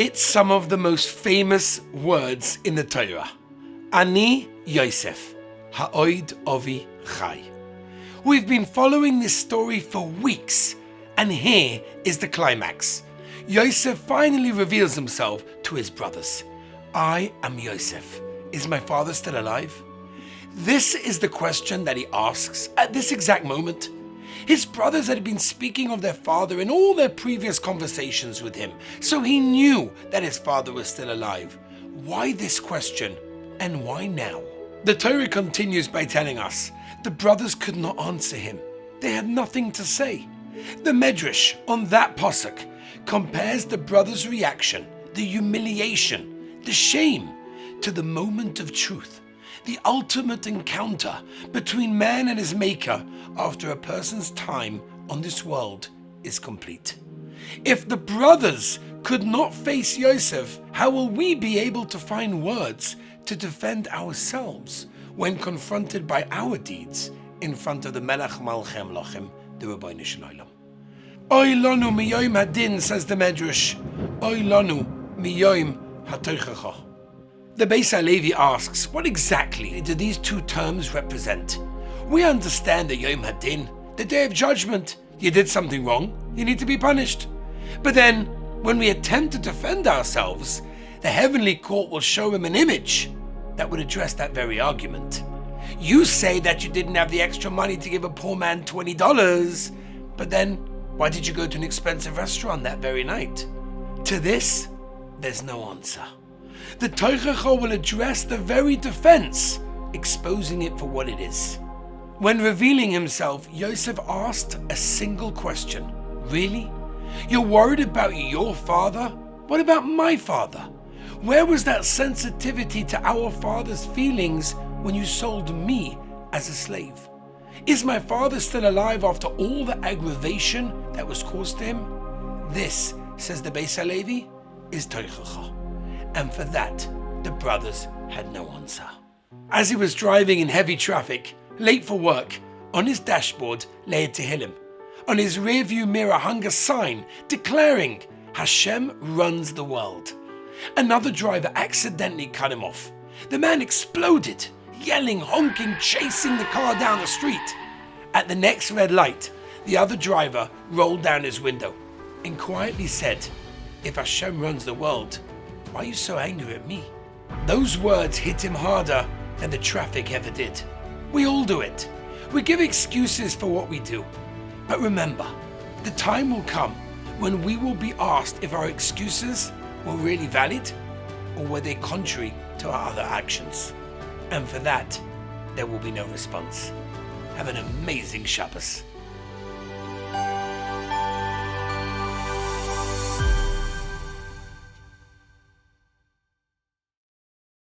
It's some of the most famous words in the Torah. Ani Yosef, ha'od avi chai. We've been following this story for weeks, and here is the climax. Yosef finally reveals himself to his brothers. I am Yosef. Is my father still alive? This is the question that he asks at this exact moment. His brothers had been speaking of their father in all their previous conversations with him, so he knew that his father was still alive. Why this question, and why now? The Torah continues by telling us the brothers could not answer him. They had nothing to say. The Medrash on that pasuk compares the brothers' reaction, the humiliation, the shame, to the moment of truth, the ultimate encounter between man and his maker after a person's time on this world is complete. If the brothers could not face Yosef, how will we be able to find words to defend ourselves when confronted by our deeds in front of the Melech Malchem Lochem, the Rabbeinu Shalom? Oy lanu miyoim hadin, says the Medrash. Oy lanu miyoim hatoichacha. The Beis HaLevi asks, what exactly do these two terms represent? We understand the Yom Hadin, the Day of Judgment. You did something wrong, you need to be punished. But then, when we attempt to defend ourselves, the heavenly court will show him an image that would address that very argument. You say that you didn't have the extra money to give a poor man $20, but then why did you go to an expensive restaurant that very night? To this, there's no answer. The Torah will address the very defense, exposing it for what it is. When revealing himself, Yosef asked a single question. Really? You're worried about your father? What about my father? Where was that sensitivity to our father's feelings when you sold me as a slave? Is my father still alive after all the aggravation that was caused to him? This, says the Beis HaLevi, is Torah. And for that, the brothers had no answer. As he was driving in heavy traffic, late for work, on his dashboard lay a Tehillim. On his rearview mirror hung a sign declaring, Hashem runs the world. Another driver accidentally cut him off. The man exploded, yelling, honking, chasing the car down the street. At the next red light, the other driver rolled down his window and quietly said, if Hashem runs the world, why are you so angry at me? Those words hit him harder than the traffic ever did. We all do it. We give excuses for what we do. But remember, the time will come when we will be asked if our excuses were really valid or were they contrary to our other actions. And for that, there will be no response. Have an amazing Shabbos.